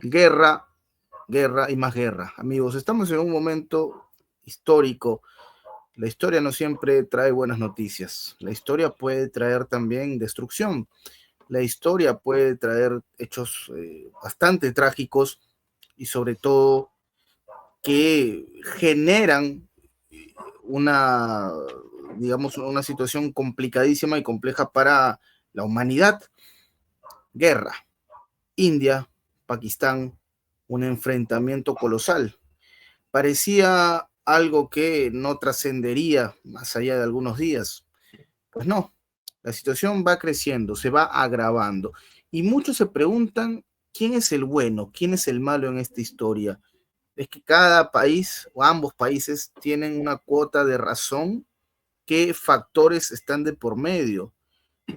Guerra, guerra y más guerra. Amigos, estamos en un momento histórico. La historia no siempre trae buenas noticias. La historia puede traer también destrucción. La historia puede traer hechos bastante trágicos y sobre todo que generan una, digamos, una situación complicadísima y compleja para la humanidad. Guerra. India, Pakistán, un enfrentamiento colosal. Parecía algo que no trascendería más allá de algunos días. Pues no, la situación va creciendo, se va agravando. Y muchos se preguntan quién es el bueno, quién es el malo en esta historia. Es que cada país o ambos países tienen una cuota de razón. ¿Qué factores están de por medio?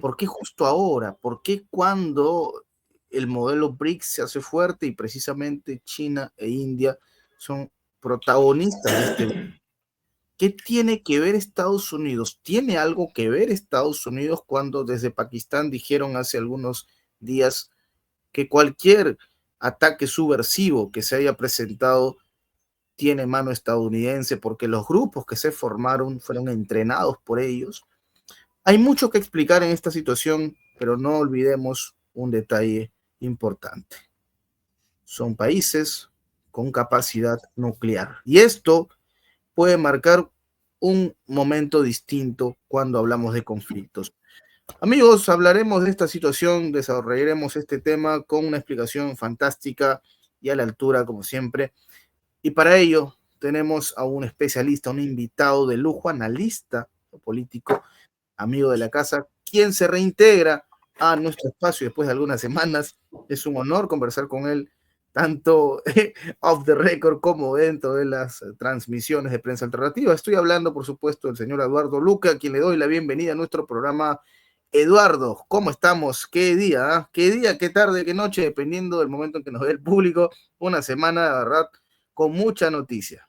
¿Por qué justo ahora? ¿Por qué cuando el modelo BRICS se hace fuerte y precisamente China e India son protagonistas de este? ¿Qué tiene que ver Estados Unidos? ¿Tiene algo que ver Estados Unidos cuando desde Pakistán dijeron hace algunos días que cualquier ataque subversivo que se haya presentado tiene mano estadounidense porque los grupos que se formaron fueron entrenados por ellos? Hay mucho que explicar en esta situación, pero no olvidemos un detalle importante. Son países con capacidad nuclear. Y esto puede marcar un momento distinto cuando hablamos de conflictos. Amigos, hablaremos de esta situación, desarrollaremos este tema con una explicación fantástica y a la altura, como siempre. Y para ello tenemos a un especialista, un invitado de lujo, analista político, amigo de la casa, quien se reintegra a nuestro espacio después de algunas semanas. Es un honor conversar con él, tanto off the record como dentro de las transmisiones de prensa alternativa. Estoy hablando, por supuesto, del señor Eduardo Luca, a quien le doy la bienvenida a nuestro programa. Eduardo, ¿cómo estamos? ¿Qué día? ¿Qué día, qué tarde, qué noche? Dependiendo del momento en que nos ve el público. Una semana, de verdad, con mucha noticia.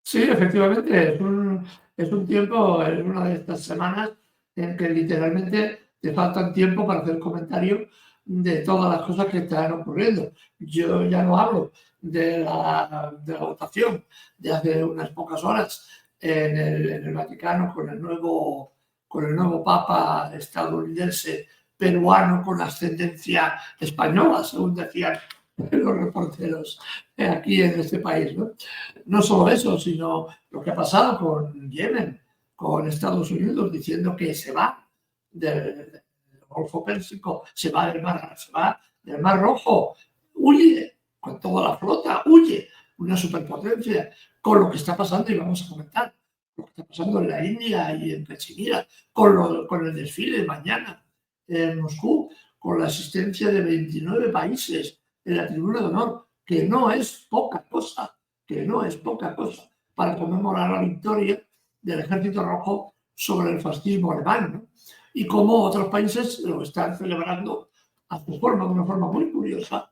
Sí, efectivamente, es un tiempo, es una de estas semanas en que literalmente te faltan tiempo para hacer comentario de todas las cosas que están ocurriendo. Yo ya no hablo de la votación de hace unas pocas horas en el Vaticano con el nuevo Papa estadounidense peruano con ascendencia española, según decían los reporteros aquí en este país, ¿no? No solo eso, sino lo que ha pasado con Yemen, con Estados Unidos diciendo que se va del Golfo Pérsico, se va del Mar Rojo, huye con toda la flota, huye una superpotencia, con lo que está pasando, y vamos a comentar, lo que está pasando en la India y en Cachemira, con el desfile de mañana en Moscú, con la asistencia de 29 países en la tribuna de honor, que no es poca cosa para conmemorar la victoria del Ejército Rojo sobre el fascismo alemán, ¿no? Y cómo otros países lo están celebrando a su forma, de una forma muy curiosa,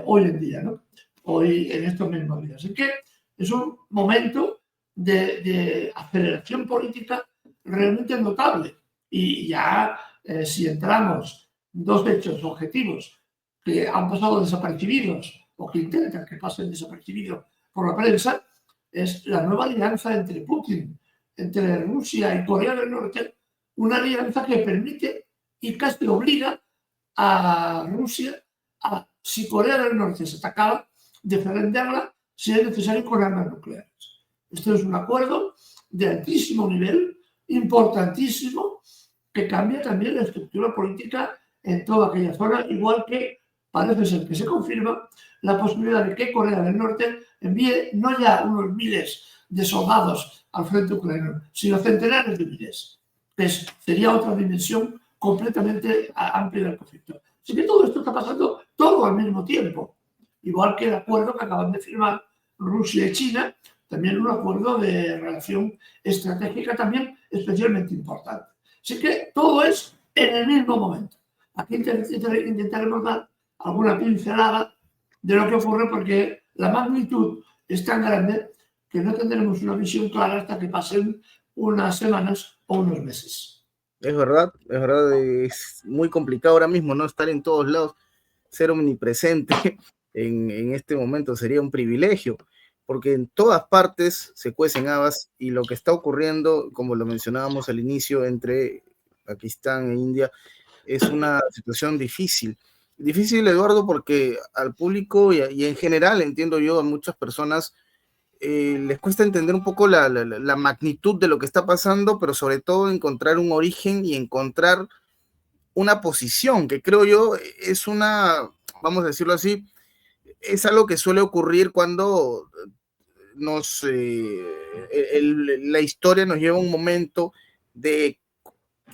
hoy en día, ¿no? Hoy, en estos mismos días. Así que es un momento de aceleración política realmente notable. Y ya, si entramos dos hechos objetivos que han pasado desapercibidos o que intentan que pasen desapercibidos por la prensa, es la nueva alianza entre Putin, entre Rusia y Corea del Norte, una alianza que permite y casi obliga a Rusia a, si Corea del Norte se atacaba, defenderla si es necesario con armas nucleares. Este es un acuerdo de altísimo nivel, importantísimo, que cambia también la estructura política en toda aquella zona, igual que parece ser que se confirma la posibilidad de que Corea del Norte envíe no ya unos miles de soldados al frente ucraniano, sino centenares de miles. Sería otra dimensión completamente amplia del conflicto. Así que todo esto está pasando todo al mismo tiempo, igual que el acuerdo que acaban de firmar Rusia y China, también un acuerdo de relación estratégica también especialmente importante. Así que todo es en el mismo momento. Aquí intentaremos dar alguna pincelada de lo que ocurre, porque la magnitud es tan grande que no tendremos una visión clara hasta que pasen unas semanas o unos meses. Es verdad, es muy complicado ahora mismo no estar en todos lados, ser omnipresente. en este momento sería un privilegio, porque en todas partes se cuecen habas y lo que está ocurriendo, como lo mencionábamos al inicio, entre Pakistán e India, es una situación difícil. Difícil, Eduardo, porque al público y en general, entiendo yo, a muchas personas les cuesta entender un poco la magnitud de lo que está pasando, pero sobre todo encontrar un origen y encontrar una posición, que creo yo es una, vamos a decirlo así, es algo que suele ocurrir cuando la historia nos lleva a un momento de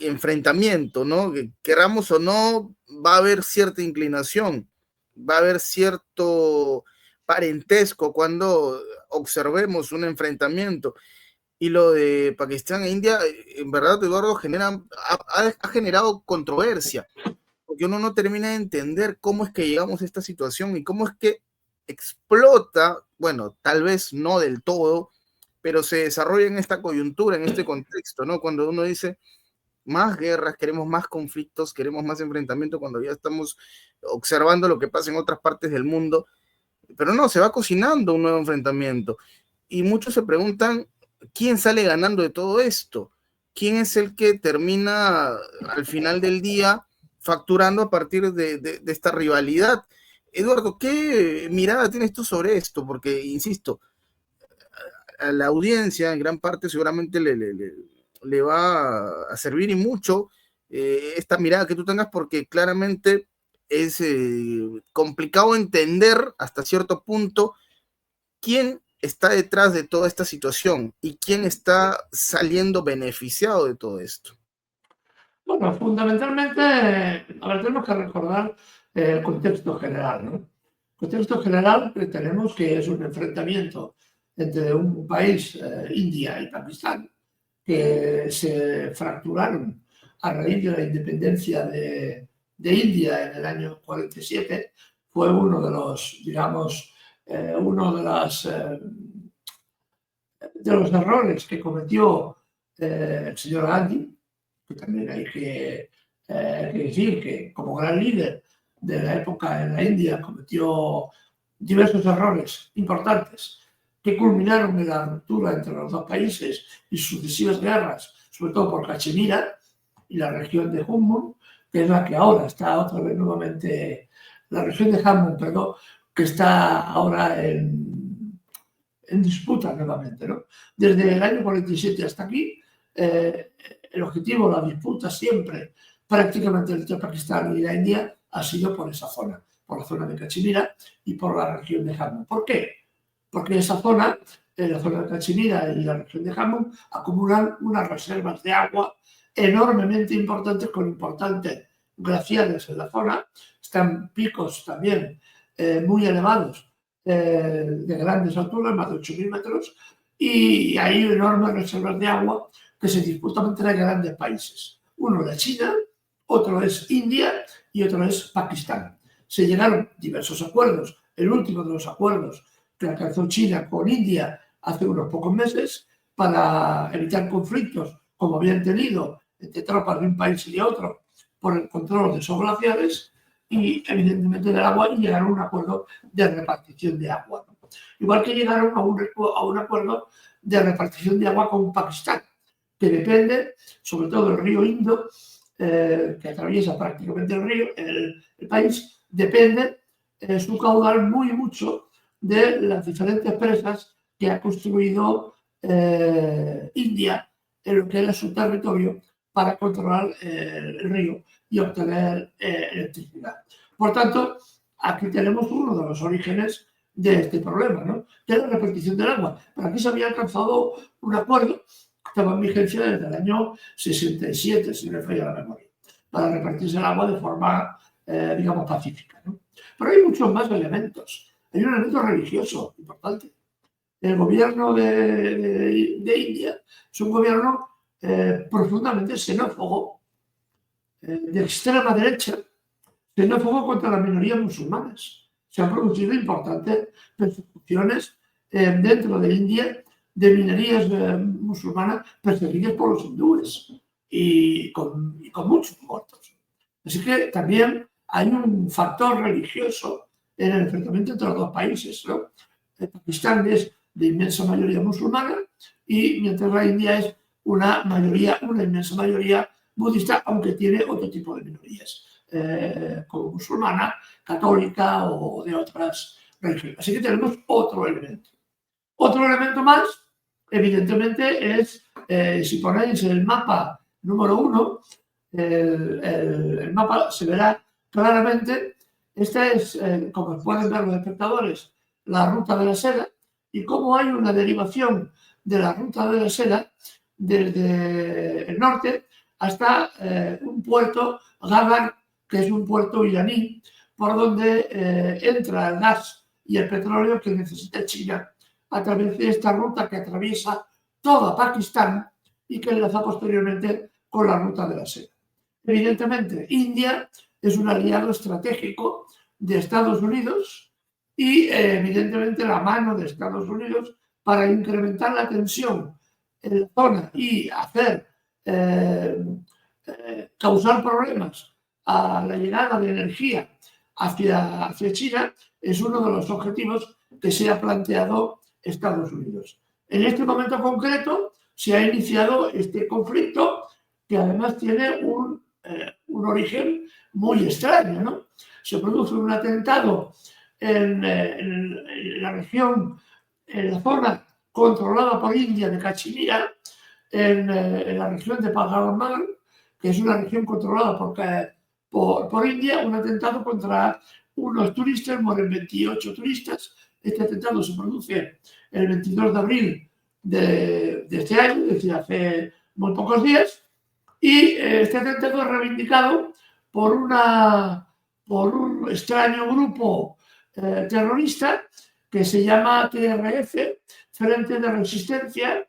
enfrentamiento, ¿no? Que queramos o no, va a haber cierta inclinación, va a haber cierto parentesco cuando observemos un enfrentamiento. Y lo de Pakistán e India, en verdad, Eduardo, ha generado controversia, porque uno no termina de entender cómo es que llegamos a esta situación y cómo es que explota, bueno, tal vez no del todo, pero se desarrolla en esta coyuntura, en este contexto, ¿no? Cuando uno dice más guerras, queremos más conflictos, queremos más enfrentamiento, cuando ya estamos observando lo que pasa en otras partes del mundo, pero no, se va cocinando un nuevo enfrentamiento. Y muchos se preguntan, ¿quién sale ganando de todo esto? ¿Quién es el que termina al final del día facturando a partir de esta rivalidad? Eduardo, ¿qué mirada tienes tú sobre esto? Porque, insisto, a la audiencia en gran parte seguramente le va a servir y mucho esta mirada que tú tengas, porque claramente es complicado entender hasta cierto punto quién está detrás de toda esta situación y quién está saliendo beneficiado de todo esto. Bueno, fundamentalmente, a ver, tenemos que recordar el contexto general, ¿no? El contexto general que tenemos que es un enfrentamiento entre un país, India y Pakistán, que se fracturaron a raíz de la independencia de India en el año 47. Fue uno de los, digamos, uno de los errores que cometió el señor Gandhi, que también hay que decir que como gran líder de la época en la India cometió diversos errores importantes que culminaron en la ruptura entre los dos países y sucesivas guerras, sobre todo por Cachemira y la región de Jammu, que es la que ahora está otra vez nuevamente, la región de Jammu, perdón, que está ahora en disputa nuevamente, ¿no? Desde el año 47 hasta aquí, el objetivo, la disputa siempre, prácticamente entre Pakistán y la India, ha sido por esa zona, por la zona de Cachemira y por la región de Jammu. ¿Por qué? Porque esa zona, la zona de Cachemira y la región de Jammu, acumulan unas reservas de agua enormemente importantes, con importantes glaciares en la zona. Están picos también muy elevados de grandes alturas, más de 8.000 metros, y hay enormes reservas de agua que se disputan entre grandes países. Uno es China, otro es India y otro es Pakistán. Se llegaron diversos acuerdos. El último de los acuerdos que alcanzó China con India hace unos pocos meses para evitar conflictos como habían tenido entre tropas de un país y de otro por el control de esos glaciares y evidentemente del agua, y llegaron a un acuerdo de repartición de agua. Igual que llegaron a un acuerdo de repartición de agua con Pakistán, que depende sobre todo del río Indo, que atraviesa prácticamente el río, el país, depende su caudal muy mucho de las diferentes presas que ha construido India en lo que es su territorio para controlar el río y obtener electricidad. Por tanto, aquí tenemos uno de los orígenes de este problema, ¿no? Que es la repartición del agua. Pero aquí se había alcanzado un acuerdo que estaba en vigencia desde el año 67, si no me falla la memoria, para repartirse el agua de forma, digamos, pacífica, ¿no? Pero hay muchos más elementos. Hay un elemento religioso importante. El gobierno de India es un gobierno profundamente xenófobo, de extrema derecha, xenófobo contra las minorías musulmanas. Se han producido importantes persecuciones dentro de India de minorías musulmanas perseguidas por los hindúes y con muchos muertos. Así que también hay un factor religioso en el enfrentamiento entre los dos países, ¿no? Pakistán es de inmensa mayoría musulmana y mientras la India es una inmensa mayoría budista, aunque tiene otro tipo de minorías, como musulmana, católica o de otras religiones. Así que tenemos otro elemento. Otro elemento más, evidentemente, es, si ponéis el mapa número 1, el mapa se verá claramente. Esta es, como pueden ver los espectadores, la ruta de la seda y cómo hay una derivación de la ruta de la seda desde el norte hasta un puerto, Gadar, que es un puerto iraní, por donde entra el gas y el petróleo que necesita China a través de esta ruta que atraviesa toda Pakistán y que enlaza posteriormente con la ruta de la seda. Evidentemente, India es un aliado estratégico de Estados Unidos y, evidentemente, la mano de Estados Unidos para incrementar la tensión en la zona y hacer causar problemas a la llegada de energía hacia China es uno de los objetivos que se ha planteado Estados Unidos. En este momento concreto se ha iniciado este conflicto que además tiene un origen muy extraño, ¿no? Se produce un atentado en la región, en la zona controlada por India de Cachemira, en la región de Pahalgam, que es una región controlada por India, un atentado contra unos turistas, mueren 28 turistas. Este atentado se produce el 22 de abril de este año, es decir, hace muy pocos días, y este atentado es reivindicado por un extraño grupo terrorista que se llama TRF, Frente de Resistencia,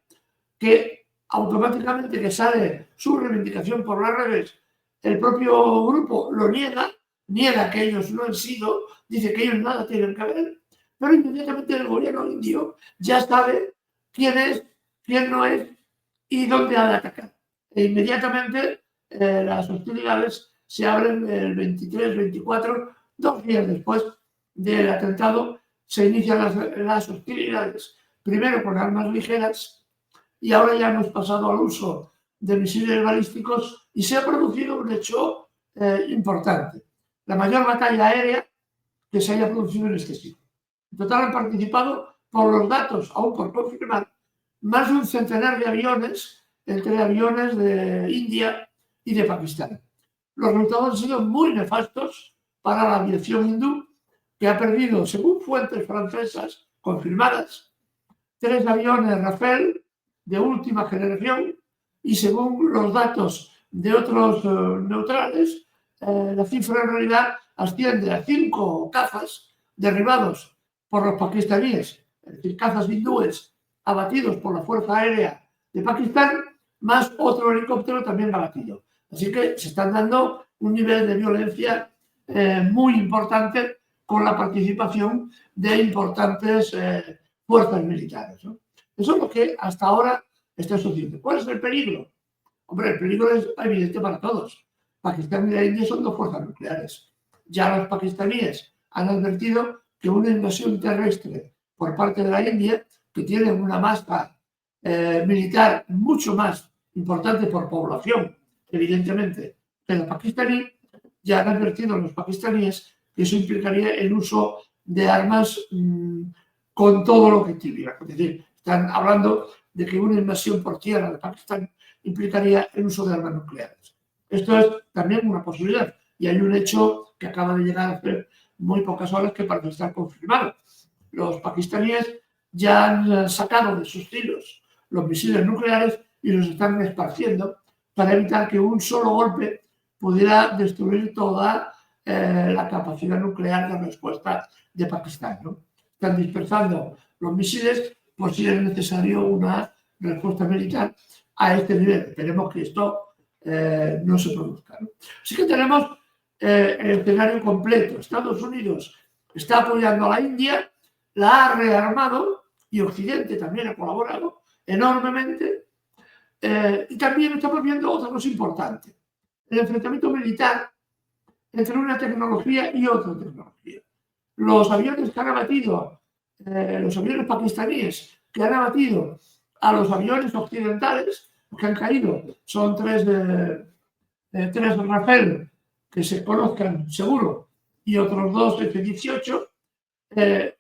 que automáticamente que sale su reivindicación por las redes, el propio grupo lo niega que ellos no han sido, dice que ellos nada tienen que ver, pero inmediatamente el gobierno indio ya sabe quién es, quién no es y dónde ha de atacar. E inmediatamente las hostilidades se abren el 23-24, 2 días después del atentado, se inician las hostilidades, primero con armas ligeras, y ahora ya hemos pasado al uso de misiles balísticos y se ha producido un hecho importante. La mayor batalla aérea que se haya producido en este sitio. En total han participado, por los datos aún por confirmar, más de un centenar de aviones, entre aviones de India y de Pakistán. Los resultados han sido muy nefastos para la aviación hindú, que ha perdido, según fuentes francesas confirmadas, 3 aviones Rafale de última generación y según los datos de otros neutrales, la cifra en realidad asciende a 5 cazas derribados por los pakistaníes, es decir, cazas hindúes abatidos por la Fuerza Aérea de Pakistán, más otro helicóptero también abatido. Así que se están dando un nivel de violencia muy importante con la participación de importantes fuerzas militares, ¿no? Eso es lo que hasta ahora está sucediendo. ¿Cuál es el peligro? Hombre, el peligro es evidente para todos. Pakistán y la India son 2 fuerzas nucleares. Ya los pakistaníes han advertido que una invasión terrestre por parte de la India, que tiene una masa militar mucho más importante por población, evidentemente, que la pakistaní, ya han advertido los pakistaníes que eso implicaría el uso de armas con todo lo que tuviera. Es decir, están hablando de que una invasión por tierra de Pakistán implicaría el uso de armas nucleares. Esto es también una posibilidad y hay un hecho que acaba de llegar hace muy pocas horas que parece estar confirmado. Los pakistaníes ya han sacado de sus hilos los misiles nucleares y los están esparciendo para evitar que un solo golpe pudiera destruir toda la capacidad nuclear de respuesta de Pakistán, ¿no? Están dispersando los misiles por si es necesario una respuesta militar a este nivel. Esperemos que esto no se produzca, ¿no? Así que tenemos el escenario completo. Estados Unidos está apoyando a la India, la ha rearmado y Occidente también ha colaborado enormemente. Y también estamos viendo otra cosa importante, el enfrentamiento militar entre una tecnología y otra tecnología. Los aviones que han abatido, los aviones pakistaníes que han abatido a los aviones occidentales que han caído, son tres Rafale que se conozcan seguro y otros dos F-18.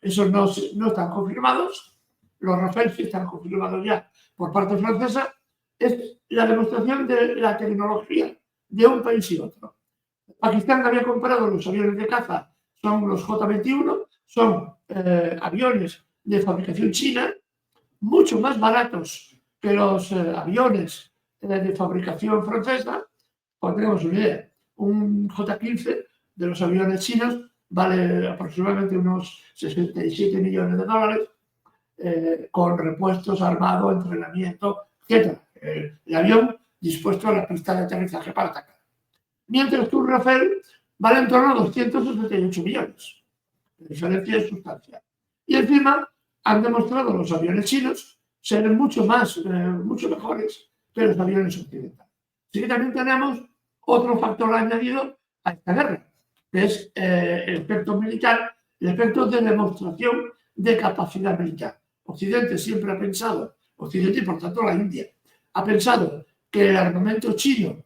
Esos no están confirmados. Los Rafale sí están confirmados ya por parte francesa. Es la demostración de la tecnología de un país y otro. Pakistán había comprado los aviones de caza, son los J-21, son aviones de fabricación china, mucho más baratos que los aviones de fabricación francesa. Para que tengamos una idea, un J-15 de los aviones chinos vale aproximadamente unos 67 millones de dólares, con repuestos, armado, entrenamiento, etc. El avión dispuesto a la pista de aterrizaje para atacar. Mientras que un Rafale vale en torno a 268 millones. La diferencia es sustancial. Y encima han demostrado los aviones chinos ser mucho mejores que los aviones occidentales. Así que también tenemos otro factor añadido a esta guerra, que es el aspecto militar, el aspecto de demostración de capacidad militar. Occidente siempre ha pensado, Occidente y por tanto la India, ha pensado que el armamento chino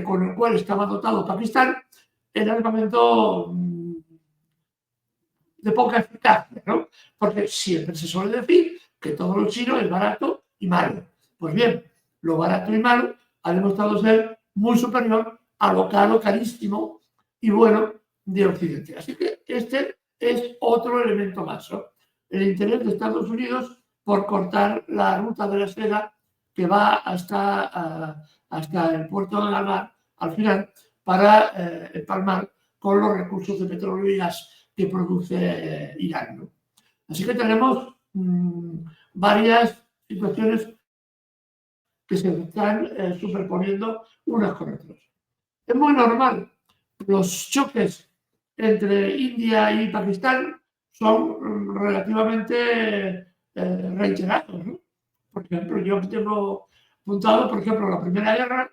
con el cual estaba dotado Pakistán era armamento de poca eficacia, ¿no? Porque siempre se suele decir que todo lo chino es barato y malo. Pues bien, lo barato y malo ha demostrado ser muy superior a lo caro, carísimo y bueno de Occidente. Así que este es otro elemento más, ¿no? El interés de Estados Unidos por cortar la ruta de la seda que va hasta el puerto de Galvar, al final, para empalmar con los recursos de petróleo y gas que produce Irán, ¿no? Así que tenemos varias situaciones que se están superponiendo unas con otras. Es muy normal. Los choques entre India y Pakistán son relativamente reiterados, ¿no? Por ejemplo, yo tengo apuntado, por ejemplo, la Primera Guerra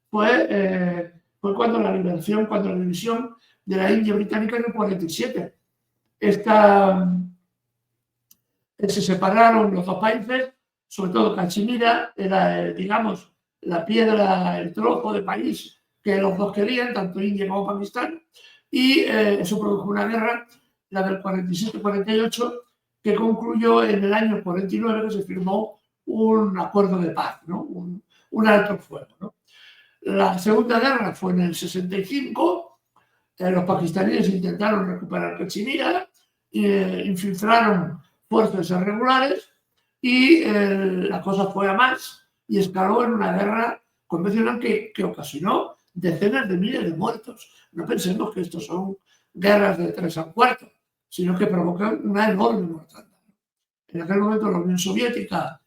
fue cuando la división de la India británica en el 47. Se separaron los dos países, sobre todo Cachemira era, digamos, la piedra, el trozo de país que los dos querían, tanto India como Pakistán, y eso produjo una guerra, la del 47-48, que concluyó en el año 49, que se firmó un acuerdo de paz, ¿no? un alto fuego, ¿no? La Segunda Guerra fue en el 65, los pakistaníes intentaron recuperar Cachemira, infiltraron fuerzas irregulares y la cosa fue a más y escaló en una guerra convencional que ocasionó decenas de miles de muertos. No pensemos que estos son guerras de 3 a 4, sino que provocan una enorme mortandad. En aquel momento la Unión Soviética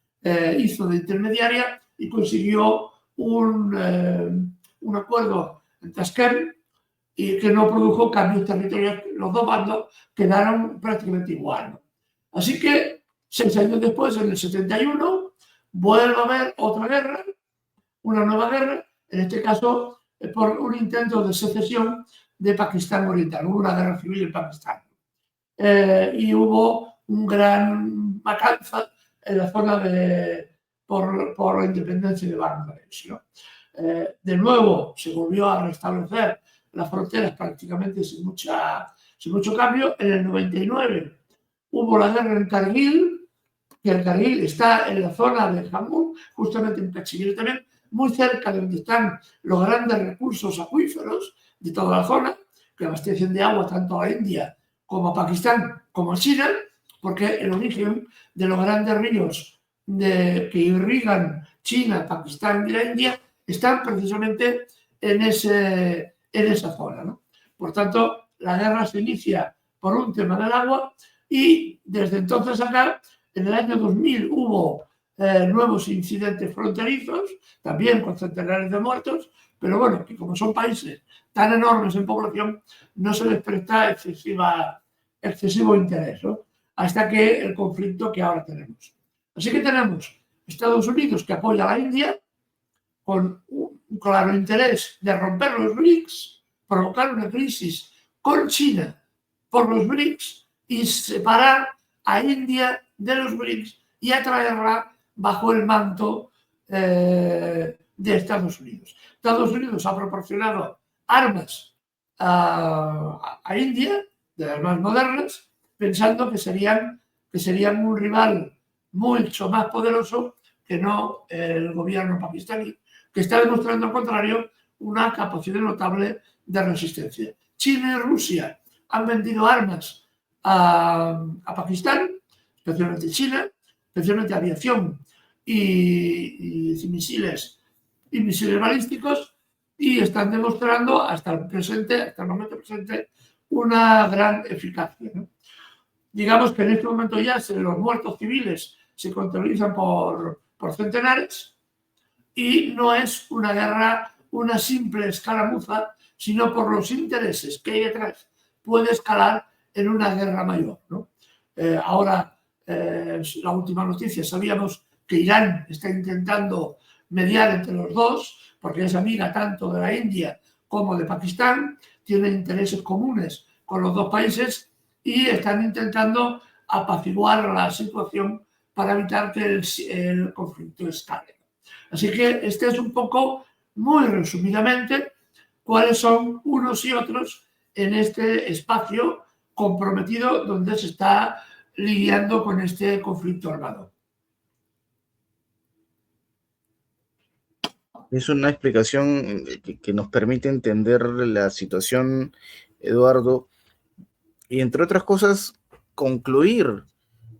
hizo de intermediaria y consiguió un acuerdo en Tashkent y que no produjo cambios territoriales. Los dos bandos quedaron prácticamente igual, ¿no? Así que 6 años después, en el 71, vuelve a haber otra guerra, una nueva guerra, en este caso por un intento de secesión de Pakistán Oriental. Hubo una guerra civil en Pakistán. Y hubo un gran matanza en la zona por la independencia de Bangladesh, ¿no? De nuevo se volvió a restablecer las fronteras prácticamente sin mucho cambio. En el 99 hubo la guerra en Kargil, que el Kargil está en la zona de Jammu, justamente en Cachemira también, muy cerca de donde están los grandes recursos acuíferos de toda la zona, que abastecen de agua tanto a la India como a Pakistán como a China, porque el origen de los grandes ríos que irrigan China, Pakistán y la India están precisamente en esa zona, ¿no? Por tanto, la guerra se inicia por un tema del agua y desde entonces acá, en el año 2000 hubo nuevos incidentes fronterizos, también con centenares de muertos, pero bueno, que como son países tan enormes en población, no se les presta excesivo interés, ¿no? Hasta que el conflicto que ahora tenemos. Así que tenemos Estados Unidos, que apoya a la India con un claro interés de romper los BRICS, provocar una crisis con China por los BRICS y separar a India de los BRICS y atraerla bajo el manto de Estados Unidos. Estados Unidos ha proporcionado armas a India, de las más modernas, pensando que serían un rival mucho más poderoso que no el gobierno pakistaní, que está demostrando al contrario una capacidad notable de resistencia. China y Rusia han vendido armas a Pakistán, especialmente China, especialmente aviación y misiles balísticos, y están demostrando hasta el momento presente, una gran eficacia, ¿no? Digamos que en este momento ya los muertos civiles se contabilizan por centenares y no es una guerra, una simple escaramuza, sino por los intereses que hay detrás puede escalar en una guerra mayor, ¿no? Ahora, la última noticia, sabíamos que Irán está intentando mediar entre los dos, porque es amiga tanto de la India como de Pakistán, tiene intereses comunes con los dos países y están intentando apaciguar la situación para evitar que el conflicto escale. Así que este es un poco, muy resumidamente, cuáles son unos y otros en este espacio comprometido donde se está lidiando con este conflicto armado. Es una explicación que nos permite entender la situación, Eduardo, y entre otras cosas, concluir,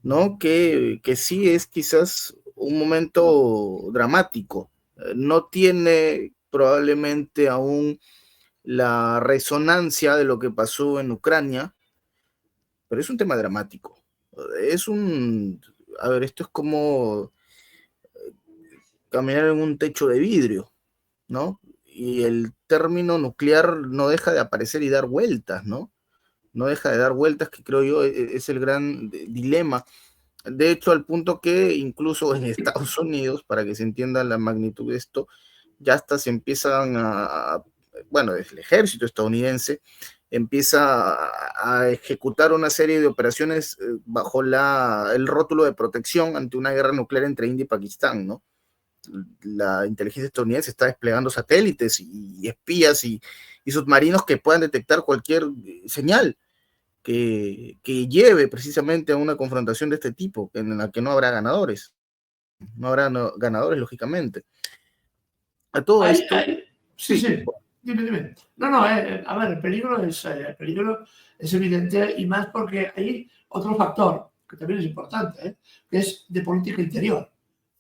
¿no? Que sí es quizás un momento dramático. No tiene probablemente aún la resonancia de lo que pasó en Ucrania, pero es un tema dramático. A ver, esto es como caminar en un techo de vidrio, ¿no? Y el término nuclear no deja de aparecer y dar vueltas, ¿no? No deja de dar vueltas, que creo yo es el gran dilema. De hecho, al punto que incluso en Estados Unidos, para que se entienda la magnitud de esto, ya hasta se empiezan bueno, el ejército estadounidense empieza a ejecutar una serie de operaciones bajo el rótulo de protección ante una guerra nuclear entre India y Pakistán, ¿no? La inteligencia estadounidense está desplegando satélites y espías y submarinos que puedan detectar cualquier señal que lleve precisamente a una confrontación de este tipo, en la que no habrá ganadores. No habrá ganadores, lógicamente. A todo esto... Sí. Dime. No, a ver, el peligro es evidente, y más porque hay otro factor que también es importante, que es de política interior.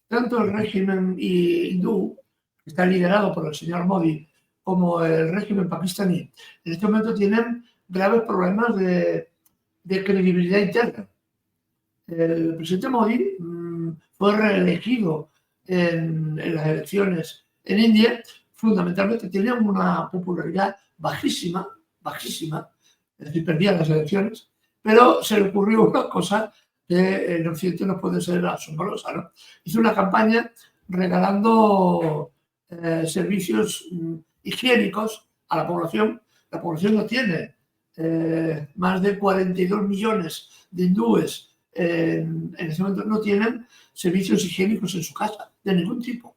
Tanto el régimen hindú, que está liderado por el señor Modi, como el régimen pakistaní, en este momento tienen graves problemas de credibilidad interna. El presidente Modi fue reelegido en las elecciones en India, fundamentalmente tenía una popularidad bajísima, es decir, perdía las elecciones, pero se le ocurrió una cosa que en Occidente no puede ser asombrosa, ¿no? Hizo una campaña regalando servicios higiénicos a la población. La población no tiene más de 42 millones de hindúes en ese momento no tienen servicios higiénicos en su casa, de ningún tipo.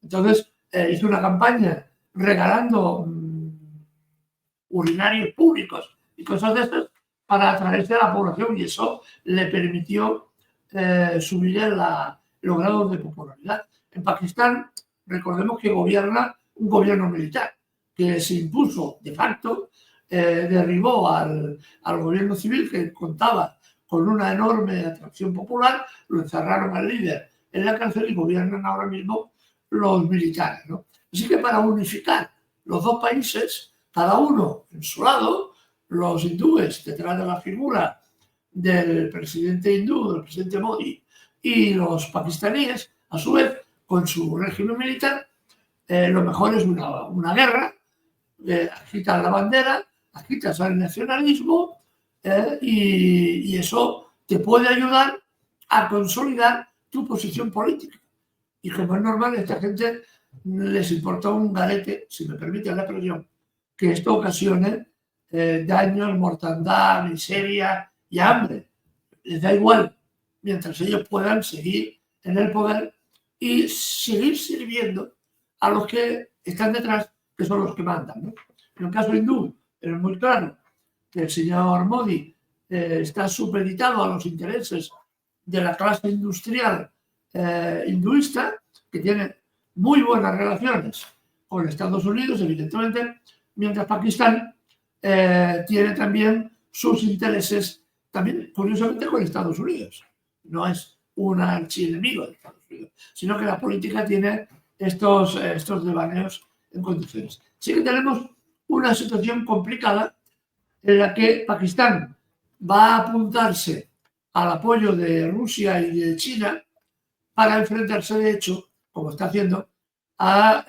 Entonces, hizo una campaña regalando urinarios públicos y cosas de estas para atraerse a la población, y eso le permitió subir los grados de popularidad. En Pakistán, recordemos que gobierna un gobierno militar que se impuso de facto, derribó al gobierno civil, que contaba con una enorme atracción popular, lo encerraron al líder en la cárcel y gobiernan ahora mismo los militares, ¿no? Así que para unificar los dos países, cada uno en su lado, los hindúes detrás de la figura del presidente hindú, del presidente Modi, y los pakistaníes, a su vez, con su régimen militar, lo mejor es una guerra, agitas la bandera, agitas el nacionalismo, y eso te puede ayudar a consolidar tu posición política. Y como es normal, a esta gente les importa un garete, si me permiten la expresión, que esto ocasione daños, mortandad, miseria y hambre. Les da igual, mientras ellos puedan seguir en el poder y seguir sirviendo a los que están detrás, que son los que mandan, ¿no? En el caso hindú, es muy claro que el señor Modi está supeditado a los intereses de la clase industrial hinduista, que tiene muy buenas relaciones con Estados Unidos, evidentemente, mientras Pakistán tiene también sus intereses, también curiosamente con Estados Unidos. No es un archienemigo de Estados Unidos, sino que la política tiene estos devaneos en condiciones. Sí que tenemos una situación complicada en la que Pakistán va a apuntarse al apoyo de Rusia y de China para enfrentarse, de hecho, como está haciendo, a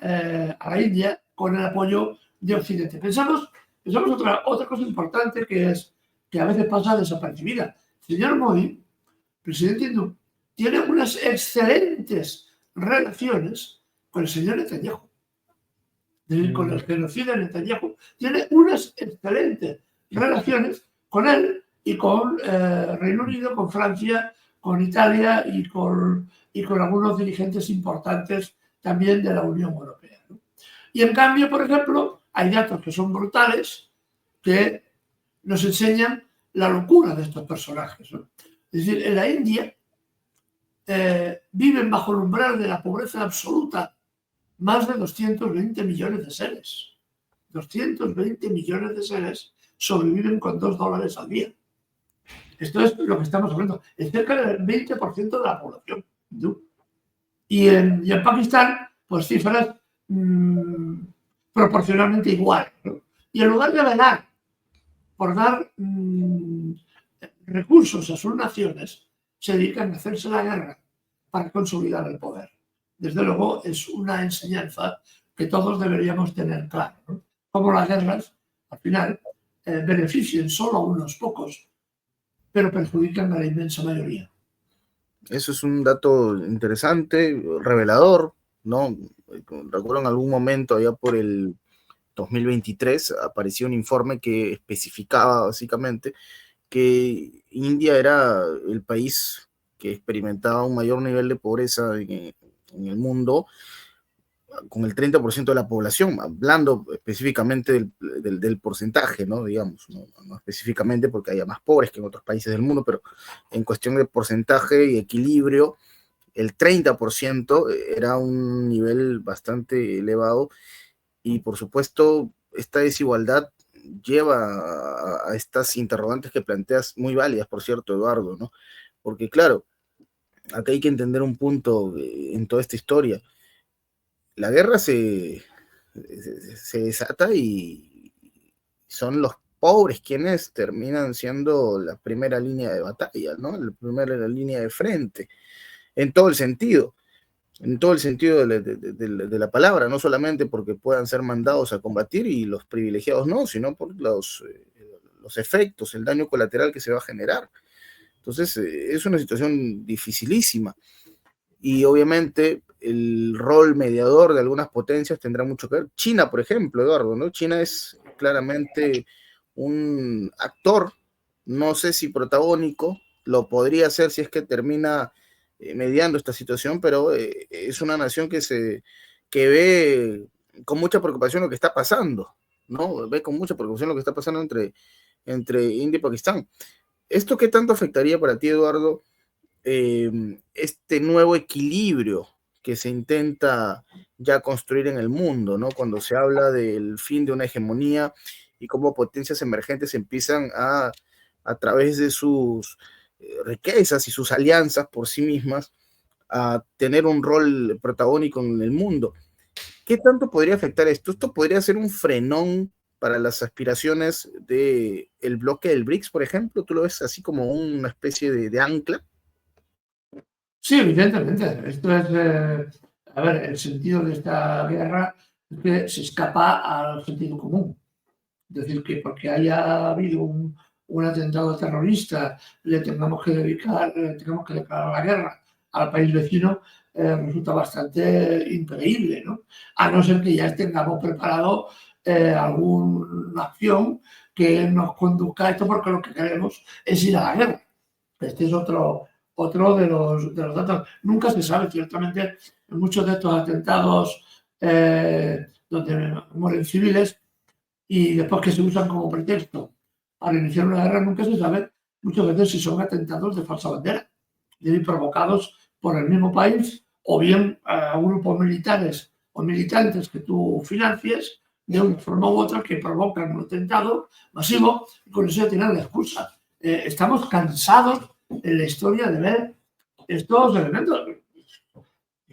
la India con el apoyo de Occidente. Pensamos otra cosa importante que a veces pasa desapercibida. El señor Modi, presidente hindú, tiene unas excelentes relaciones con el señor Netanyahu. Con el genocida Netanyahu, tiene unas excelentes relaciones con él y con Reino Unido, con Francia, con Italia y con algunos dirigentes importantes también de la Unión Europea, ¿no? Y en cambio, por ejemplo, hay datos que son brutales que nos enseñan la locura de estos personajes, ¿no? Es decir, en la India viven bajo el umbral de la pobreza absoluta más de 220 millones de seres. 220 millones de seres sobreviven con $2 al día. Esto es lo que estamos hablando. Es cerca del 20% de la población hindú. Y en Pakistán, pues cifras proporcionalmente iguales, ¿no? Y en lugar de velar por dar recursos a sus naciones, se dedican a hacerse la guerra para consolidar el poder. Desde luego es una enseñanza que todos deberíamos tener claro, ¿no? Cómo las guerras, al final, benefician solo a unos pocos, pero perjudican a la inmensa mayoría. Eso es un dato interesante, revelador, ¿no? Recuerdo en algún momento, allá por el 2023, apareció un informe que especificaba básicamente que India era el país que experimentaba un mayor nivel de pobreza en el mundo, con el 30% de la población, hablando específicamente del porcentaje, ¿no? Digamos, no específicamente porque haya más pobres que en otros países del mundo, pero en cuestión de porcentaje y equilibrio, el 30% era un nivel bastante elevado y por supuesto esta desigualdad lleva a estas interrogantes que planteas, muy válidas, por cierto, Eduardo, ¿no? Porque claro, acá hay que entender un punto en toda esta historia. La guerra se desata y son los pobres quienes terminan siendo la primera línea de batalla, ¿no? La primera línea de frente, en todo el sentido de la palabra, no solamente porque puedan ser mandados a combatir y los privilegiados no, sino por los efectos, el daño colateral que se va a generar. Entonces, es una situación dificilísima. Y obviamente el rol mediador de algunas potencias tendrá mucho que ver. China, por ejemplo, Eduardo, ¿no? China es claramente un actor, no sé si protagónico, lo podría ser si es que termina mediando esta situación, pero es una nación que ve con mucha preocupación lo que está pasando, ¿no? Ve con mucha preocupación lo que está pasando entre India y Pakistán. ¿Esto qué tanto afectaría para ti, Eduardo, este nuevo equilibrio que se intenta ya construir en el mundo, ¿no? Cuando se habla del fin de una hegemonía y cómo potencias emergentes empiezan a través de sus riquezas y sus alianzas por sí mismas, a tener un rol protagónico en el mundo. ¿Qué tanto podría afectar esto? ¿Esto podría ser un frenón para las aspiraciones del bloque del BRICS, por ejemplo? ¿Tú lo ves así como una especie de ancla? Sí, evidentemente. Esto es, a ver, el sentido de esta guerra es que se escapa al sentido común. Es decir, que porque haya habido un atentado terrorista, le tengamos que declarar la guerra al país vecino, resulta bastante increíble, ¿no? A no ser que ya tengamos preparado alguna acción que nos conduzca a esto, porque lo que queremos es ir a la guerra. Este es otro de los datos. Nunca se sabe, ciertamente, en muchos de estos atentados donde mueren civiles y después que se usan como pretexto para iniciar una guerra, nunca se sabe muchas veces si son atentados de falsa bandera, provocados por el mismo país o bien a grupos militares o militantes que tú financies de una forma u otra que provocan un atentado masivo y con eso ya tienen la excusa. Estamos cansados en la historia de ver estos elementos.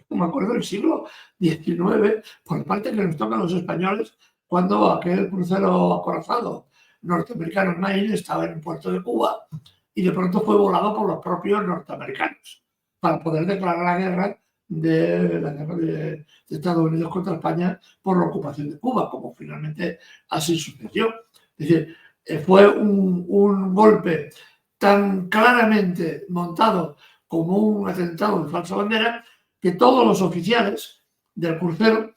Me acuerdo del siglo XIX, por parte que nos toca a los españoles, cuando aquel crucero acorazado norteamericano Maine estaba en el puerto de Cuba y de pronto fue volado por los propios norteamericanos para poder declarar la guerra de Estados Unidos contra España por la ocupación de Cuba, como finalmente así sucedió. Es decir, fue un golpe tan claramente montado como un atentado de falsa bandera que todos los oficiales del crucero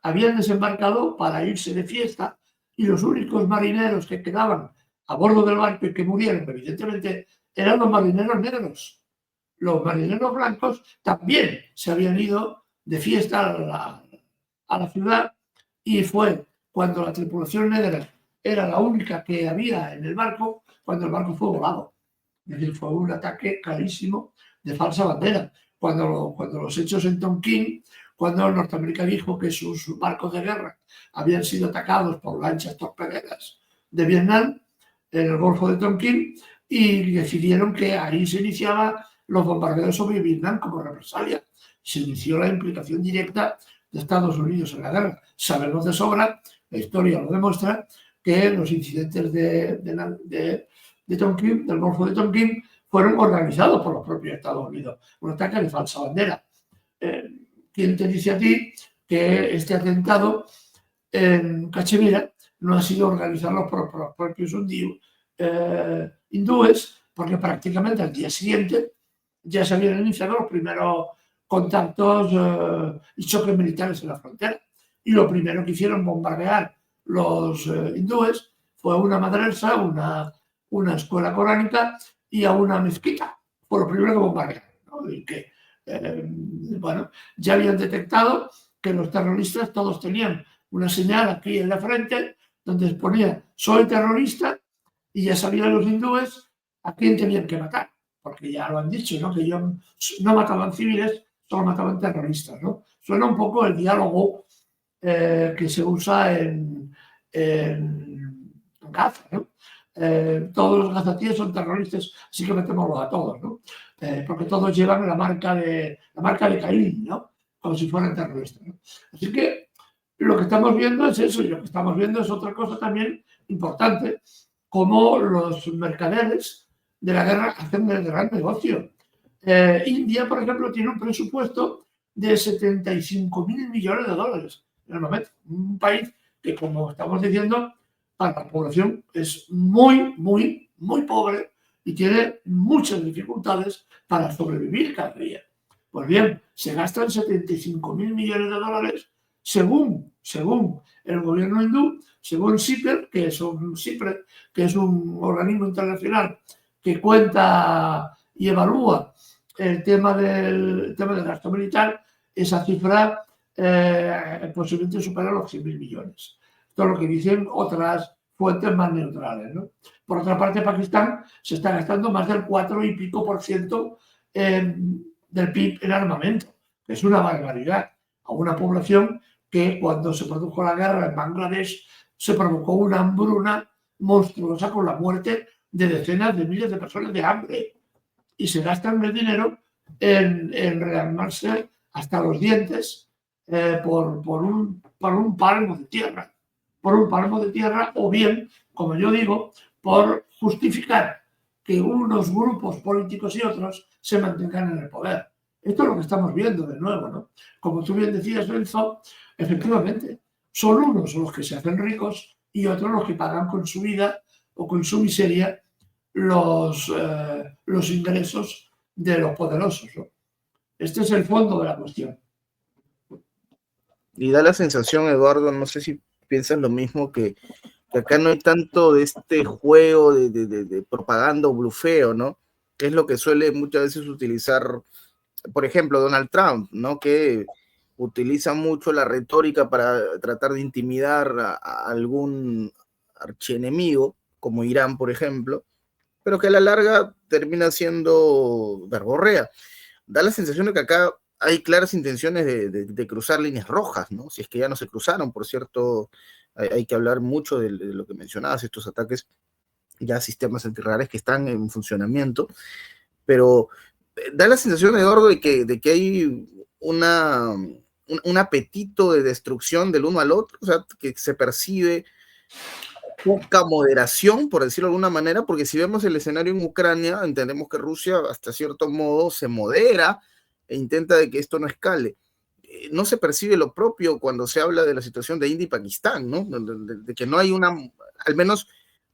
habían desembarcado para irse de fiesta y los únicos marineros que quedaban a bordo del barco y que murieron, evidentemente, eran los marineros negros. Los marineros blancos también se habían ido de fiesta a la ciudad y fue cuando la tripulación negra era la única que había en el barco, cuando el barco fue volado. Es decir, fue un ataque clarísimo de falsa bandera. Cuando los hechos en Tonkin, cuando Norteamérica dijo que sus barcos de guerra habían sido atacados por lanchas torpederas de Vietnam en el Golfo de Tonkin y decidieron que ahí se iniciaban los bombardeos sobre Vietnam como represalia. Se inició la implicación directa de Estados Unidos en la guerra. Sabemos de sobra, la historia lo demuestra, que los incidentes de Tonkin, del Golfo de Tonkin, fueron organizados por los propios Estados Unidos. Un ataque de falsa bandera. ¿Quién te dice a ti que este atentado en Cachemira no ha sido organizado por los propios hindúes? Porque prácticamente al día siguiente ya se habían iniciado los primeros contactos y choques militares en la frontera. Y lo primero que hicieron bombardear los hindúes fue una madrasa, una escuela coránica y a una mezquita. Fue lo primero que bombardearon, ¿no? Y que, ya habían detectado que los terroristas todos tenían una señal aquí en la frente donde ponía soy terrorista y ya sabían los hindúes a quién tenían que matar, porque ya lo han dicho, ¿no? Que ellos no mataban civiles, solo mataban terroristas, ¿no? Suena un poco el diálogo que se usa en Gaza, ¿no? Todos los gazatíes son terroristas, así que metémoslos a todos, ¿no? Porque todos llevan la marca de Caín, ¿no? Como si fueran terroristas, ¿no? Así que lo que estamos viendo es eso, y lo que estamos viendo es otra cosa también importante, como los mercaderes de la guerra hacen el gran negocio. India, por ejemplo, tiene un presupuesto de 75.000 millones de dólares en el momento. Un país que, como estamos diciendo, para la población es muy, muy, muy pobre y tiene muchas dificultades para sobrevivir cada día. Pues bien, se gastan 75.000 millones de dólares según el gobierno hindú, según CIPRE, que es un organismo internacional que cuenta y evalúa el tema del gasto militar. Esa cifra posiblemente supera los 100.000 millones. Esto es lo que dicen otras fuentes más neutrales, ¿no? Por otra parte, Pakistán se está gastando más del 4 y pico % del PIB en armamento, que es una barbaridad a una población que cuando se produjo la guerra en Bangladesh se provocó una hambruna monstruosa con la muerte de decenas de miles de personas de hambre y se gastan el dinero en rearmarse hasta los dientes por un palmo de tierra. O bien, como yo digo, por justificar que unos grupos políticos y otros se mantengan en el poder. Esto es lo que estamos viendo de nuevo, ¿no? Como tú bien decías, Benzo, efectivamente, son unos los que se hacen ricos y otros los que pagan con su vida o con su miseria los ingresos de los poderosos, ¿no? Este es el fondo de la cuestión. Y da la sensación, Eduardo, no sé si piensas lo mismo, que que acá no hay tanto de este juego de propaganda o blufeo, ¿no? Que es lo que suele muchas veces utilizar, por ejemplo, Donald Trump, ¿no? Que utiliza mucho la retórica para tratar de intimidar a algún archienemigo, como Irán, por ejemplo, pero que a la larga termina siendo verborrea. Da la sensación de que acá hay claras intenciones de cruzar líneas rojas, ¿no? Si es que ya no se cruzaron, por cierto, hay que hablar mucho de lo que mencionabas, estos ataques ya a sistemas antirradares que están en funcionamiento, pero da la sensación, Eduardo, de que hay un apetito de destrucción del uno al otro, o sea, que se percibe poca moderación, por decirlo de alguna manera, porque si vemos el escenario en Ucrania, entendemos que Rusia hasta cierto modo se modera e intenta de que esto no escale. No se percibe lo propio cuando se habla de la situación de India y Pakistán, ¿no? De que no hay una, al menos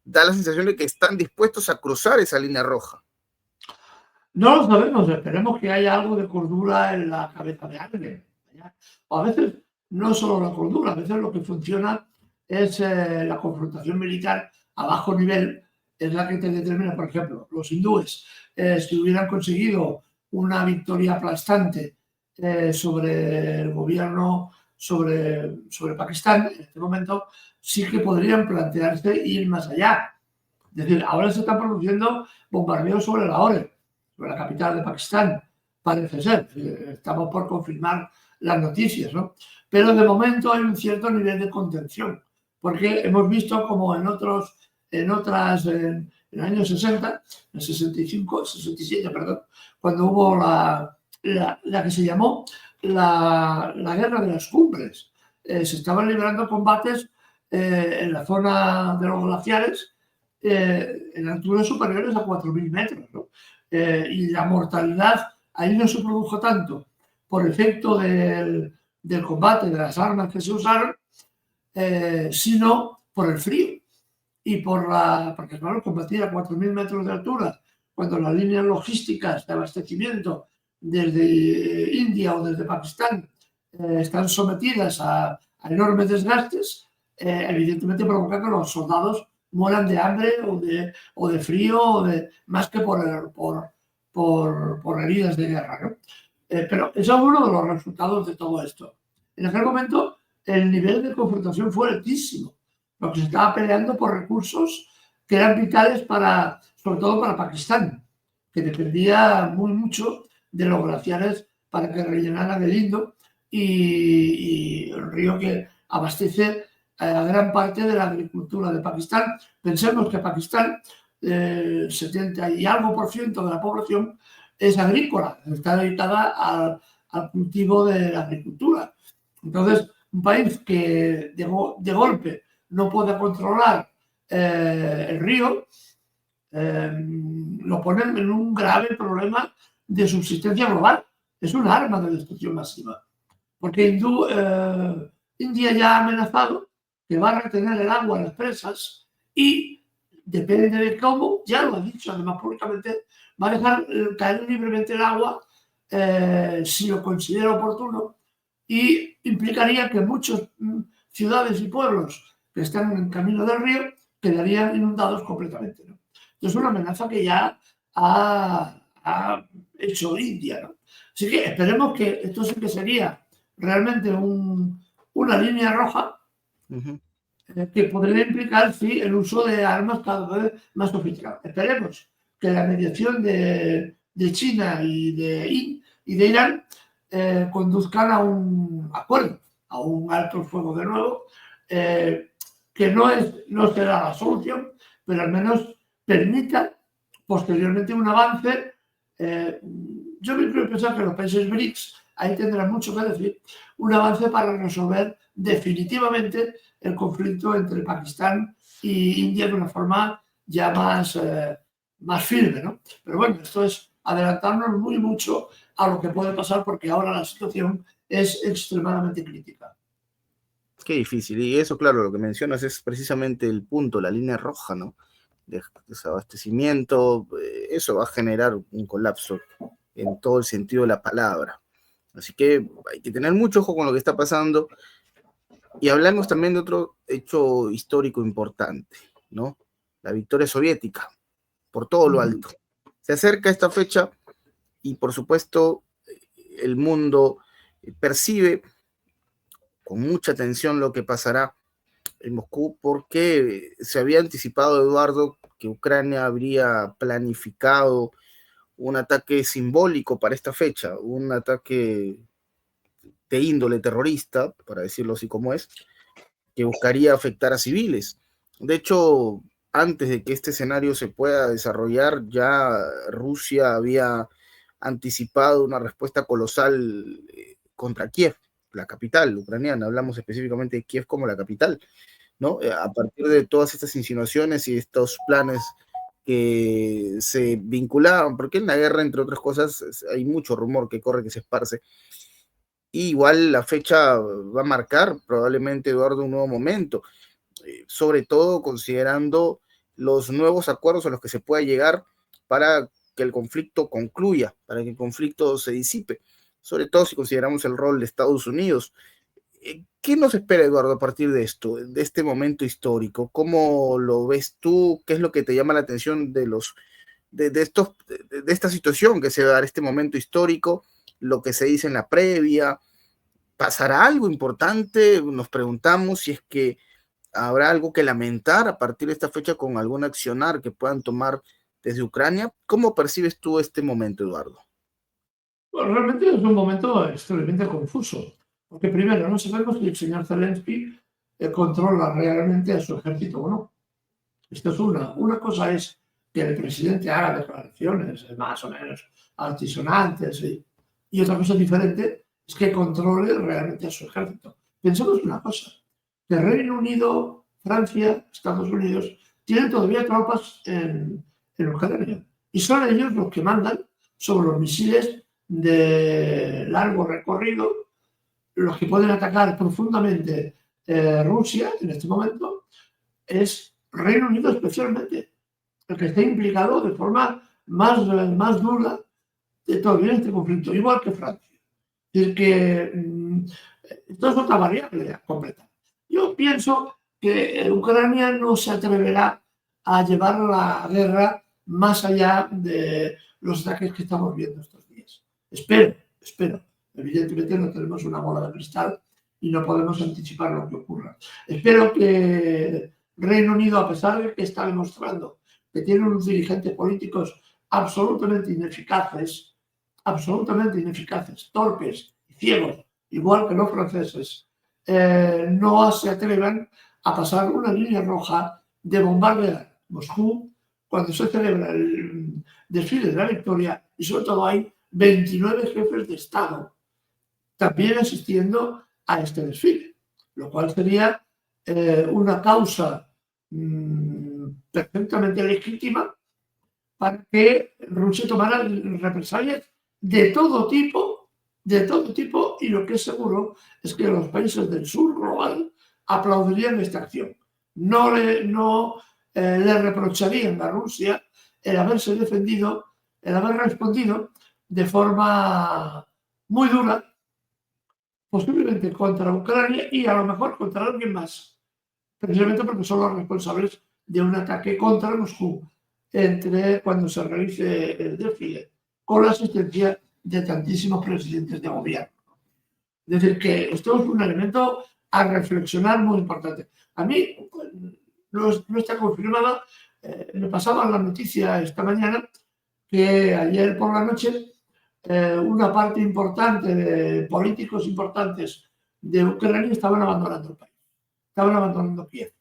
da la sensación de que están dispuestos a cruzar esa línea roja. No lo sabemos, esperemos que haya algo de cordura en la cabeza de alguien. O a veces no solo la cordura, a veces lo que funciona es la confrontación militar a bajo nivel, es la que te determina, por ejemplo, los hindúes, si hubieran conseguido una victoria aplastante sobre el gobierno, sobre Pakistán, en este momento sí que podrían plantearse ir más allá. Es decir, ahora se están produciendo bombardeos sobre Lahore, sobre la capital de Pakistán, parece ser. Estamos por confirmar las noticias, ¿no? Pero de momento hay un cierto nivel de contención, porque hemos visto como en el año 60, en 65, 67, perdón, cuando hubo la que se llamó la Guerra de las Cumbres. Se estaban librando combates en la zona de los glaciares en alturas superiores a 4.000 metros, ¿no? Y la mortalidad ahí no se produjo tanto por efecto del combate, de las armas que se usaron, sino por el frío y porque claro, combatir a 4.000 metros de altura, cuando las líneas logísticas de abastecimiento desde India o desde Pakistán están sometidas a enormes desgastes, evidentemente provoca que los soldados mueran de hambre o de frío, más que por heridas de guerra, ¿no? Pero eso es uno de los resultados de todo esto. En aquel momento el nivel de confrontación fue altísimo, porque se estaba peleando por recursos que eran vitales sobre todo para Pakistán, que dependía muy mucho de los glaciares para que rellenaran el Indo y el río que abastece a gran parte de la agricultura de Pakistán. Pensemos que Pakistán, 70 y algo por ciento de la población es agrícola, está dedicada al cultivo de la agricultura. Entonces, un país que de golpe no pueda controlar el río, lo ponen en un grave problema de subsistencia global. Es un arma de destrucción masiva. Porque India ya ha amenazado que va a retener el agua en las presas y, depende de cómo, ya lo ha dicho además públicamente, va a dejar caer libremente el agua si lo considera oportuno, y implicaría que muchas ciudades y pueblos que están en el camino del río quedarían inundados completamente, ¿no? Es una amenaza que ya ha hecho India, ¿no? Así que esperemos que esto sí que sería realmente una línea roja que podría implicar, sí, el uso de armas cada vez más sofisticadas. Esperemos que la mediación de China y de Irán conduzcan a un acuerdo, a un alto fuego de nuevo, que no será la solución, pero al menos permita posteriormente un avance. Yo me quiero pensar que los países BRICS ahí tendrán mucho que decir, un avance para resolver definitivamente el conflicto entre Pakistán y India de una forma ya más firme, ¿no? Pero bueno, esto es adelantarnos muy mucho a lo que puede pasar, porque ahora la situación es extremadamente crítica. Qué difícil. Y eso, claro, lo que mencionas es precisamente el punto, la línea roja, ¿no? De desabastecimiento. Eso va a generar un colapso en todo el sentido de la palabra. Así que hay que tener mucho ojo con lo que está pasando. Y hablamos también de otro hecho histórico importante, ¿no? La victoria soviética, por todo lo alto. Se acerca esta fecha y, por supuesto, el mundo percibe con mucha atención lo que pasará en Moscú, porque se había anticipado, Eduardo, que Ucrania habría planificado un ataque simbólico para esta fecha, un ataque de índole terrorista, para decirlo así como es, que buscaría afectar a civiles. De hecho, antes de que este escenario se pueda desarrollar, ya Rusia había anticipado una respuesta colosal contra Kiev, la capital ucraniana. Hablamos específicamente de Kiev como la capital, ¿no? A partir de todas estas insinuaciones y estos planes que se vinculaban, porque en la guerra, entre otras cosas, hay mucho rumor que corre, que se esparce, y igual la fecha va a marcar probablemente, Eduardo, un nuevo momento, sobre todo considerando los nuevos acuerdos a los que se pueda llegar para que el conflicto concluya, para que el conflicto se disipe, sobre todo si consideramos el rol de Estados Unidos. ¿Qué nos espera, Eduardo, a partir de esto, de este momento histórico? ¿Cómo lo ves tú? ¿Qué es lo que te llama la atención de esta situación que se va a dar, este momento histórico, lo que se dice en la previa? ¿Pasará algo importante? Nos preguntamos si es que habrá algo que lamentar a partir de esta fecha con algún accionar que puedan tomar desde Ucrania. ¿Cómo percibes tú este momento, Eduardo? Pues realmente es un momento extremadamente confuso, porque primero no sabemos si el señor Zelensky controla realmente a su ejército o no. Esto es una. Una cosa es que el presidente haga declaraciones más o menos altisonantes y otra cosa diferente es que controle realmente a su ejército. Pensemos una cosa, que Reino Unido, Francia, Estados Unidos tienen todavía tropas en Ucrania y son ellos los que mandan sobre los misiles de largo recorrido, los que pueden atacar profundamente Rusia en este momento, es Reino Unido especialmente, el que está implicado de forma más dura de todavía en este conflicto, igual que Francia. Es decir, que esto es otra variable completa. Yo pienso que Ucrania no se atreverá a llevar la guerra más allá de los ataques que estamos viendo estos días. Espero. Evidentemente no tenemos una bola de cristal y no podemos anticipar lo que ocurra. Espero que Reino Unido, a pesar de que está demostrando que tiene unos dirigentes políticos absolutamente ineficaces, torpes y ciegos, igual que los franceses, no se atrevan a pasar una línea roja de bombardear Moscú cuando se celebra el desfile de la victoria y sobre todo hay 29 jefes de Estado también asistiendo a este desfile, lo cual sería una causa perfectamente legítima para que Rusia tomara represalias de todo tipo, y lo que es seguro es que los países del sur global aplaudirían esta acción. No le reprocharían a Rusia el haberse defendido, el haber respondido de forma muy dura, posiblemente contra Ucrania y a lo mejor contra alguien más, precisamente porque son los responsables de un ataque contra Moscú cuando se realice el desfile, con la asistencia de tantísimos presidentes de gobierno. Es decir, que esto es un elemento a reflexionar muy importante. A mí no está confirmada, me pasaba la noticia esta mañana que ayer por la noche una parte importante de políticos importantes de Ucrania estaban abandonando el país, estaban abandonando Kiev.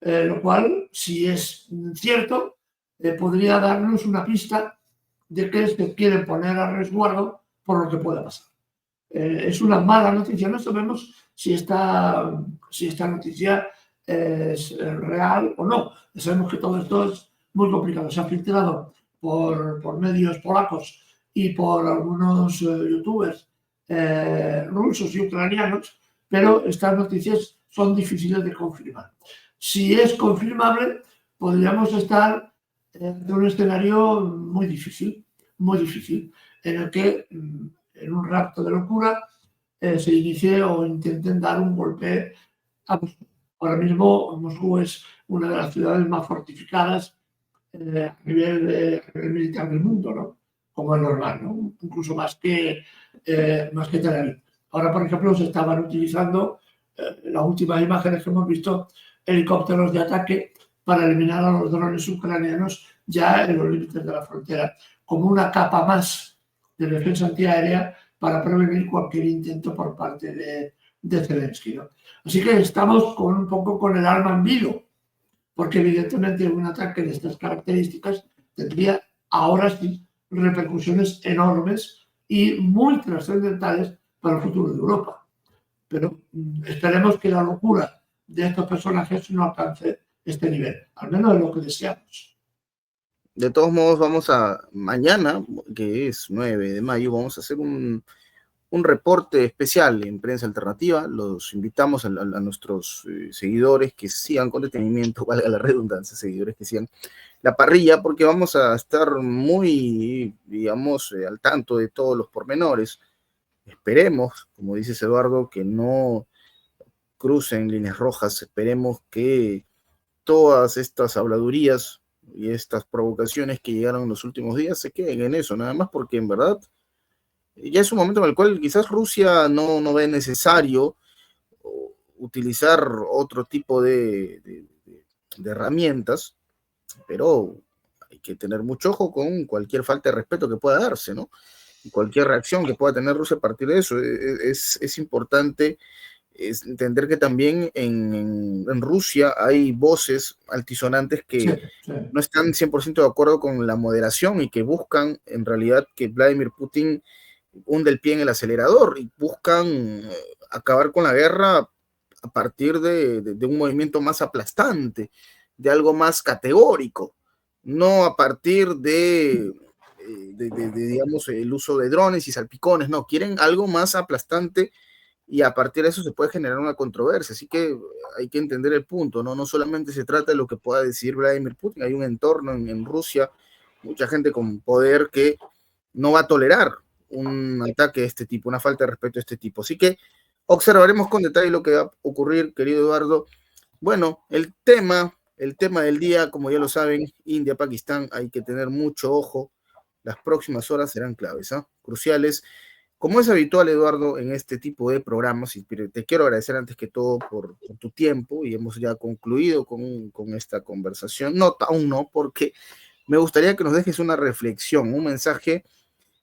Lo cual, si es cierto, podría darnos una pista de que se quieren poner a resguardo por lo que pueda pasar. Es una mala noticia, no sabemos si esta noticia es real o no. Sabemos que todo esto es muy complicado. Se ha filtrado por medios polacos y por algunos youtubers rusos y ucranianos, pero estas noticias son difíciles de confirmar. Si es confirmable, podríamos estar en un escenario muy difícil, en el que en un rapto de locura se inicie o intenten dar un golpe a Moscú. Ahora mismo Moscú es una de las ciudades más fortificadas a nivel militar del mundo, ¿no? Como es normal, ¿no? Incluso más que Tel Aviv. Ahora, por ejemplo, se estaban utilizando las últimas imágenes que hemos visto, helicópteros de ataque para eliminar a los drones ucranianos ya en los límites de la frontera, como una capa más de defensa antiaérea para prevenir cualquier intento por parte de Zelensky, ¿no? Así que estamos un poco con el arma en vilo, porque evidentemente un ataque de estas características tendría ahora sí repercusiones enormes y muy trascendentales para el futuro de Europa. Pero esperemos que la locura de estos personajes no alcance este nivel, al menos es lo que deseamos. De todos modos, mañana, que es 9 de mayo, vamos a hacer un reporte especial en Prensa Alternativa. Los invitamos a nuestros seguidores que sigan con detenimiento, valga la redundancia, seguidores que sigan la parrilla, porque vamos a estar muy, digamos, al tanto de todos los pormenores. Esperemos, como dices Eduardo, que no crucen líneas rojas. Esperemos que todas estas habladurías y estas provocaciones que llegaron en los últimos días se queden en eso, nada más, porque en verdad ya es un momento en el cual quizás Rusia no ve necesario utilizar otro tipo de herramientas, pero hay que tener mucho ojo con cualquier falta de respeto que pueda darse, ¿no? Y cualquier reacción que pueda tener Rusia a partir de eso. Es importante entender que también en Rusia hay voces altisonantes que no están 100% de acuerdo con la moderación y que buscan en realidad que Vladimir Putin hunde el pie en el acelerador y buscan acabar con la guerra a partir de un movimiento más aplastante, de algo más categórico, no a partir digamos, el uso de drones y salpicones, no, quieren algo más aplastante y a partir de eso se puede generar una controversia, así que hay que entender el punto, no solamente se trata de lo que pueda decir Vladimir Putin, hay un entorno en Rusia, mucha gente con poder que no va a tolerar un ataque de este tipo, una falta de respeto de este tipo. Así que observaremos con detalle lo que va a ocurrir, querido Eduardo. Bueno, el tema del día, como ya lo saben, India-Pakistán, hay que tener mucho ojo. Las próximas horas serán claves, cruciales. Como es habitual, Eduardo, en este tipo de programas, y te quiero agradecer antes que todo por tu tiempo, y hemos ya concluido con esta conversación. No, aún no, porque me gustaría que nos dejes una reflexión, un mensaje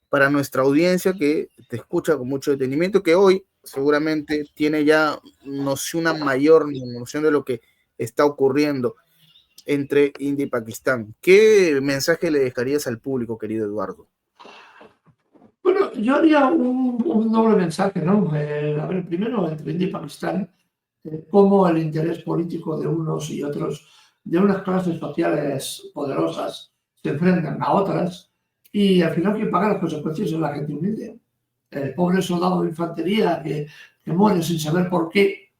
para nuestra audiencia que te escucha con mucho detenimiento, que hoy seguramente tiene ya una mayor noción de lo que está ocurriendo entre India y Pakistán. ¿Qué mensaje le dejarías al público, querido Eduardo? Bueno, yo haría un doble mensaje, ¿no? A ver, primero, entre India y Pakistán, cómo el interés político de unos y otros, de unas clases sociales poderosas, se enfrentan a otras, y al final quien paga las consecuencias es la gente humilde. El pobre soldado de infantería que muere sin saber por qué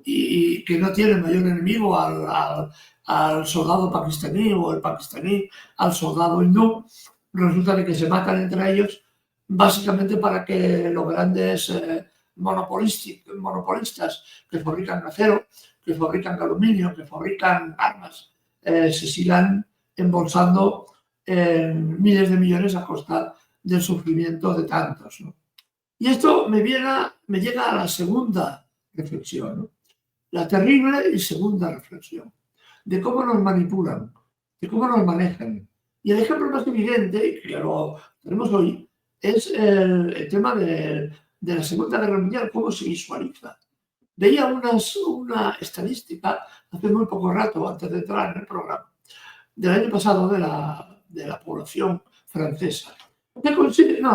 y que no tiene mayor enemigo al soldado pakistaní o el pakistaní al soldado hindú, resulta de que se matan entre ellos básicamente para que los grandes monopolistas que fabrican acero, que fabrican aluminio, que fabrican armas, se sigan embolsando miles de millones a costa del sufrimiento de tantos, ¿no? Y esto me llega a la segunda reflexión, ¿no? La terrible y segunda reflexión de cómo nos manipulan, de cómo nos manejan. Y el ejemplo más evidente, que lo tenemos hoy, es el tema de la Segunda Guerra Mundial, cómo se visualiza. Veía una estadística hace muy poco rato, antes de entrar en el programa, del año pasado de la población francesa, la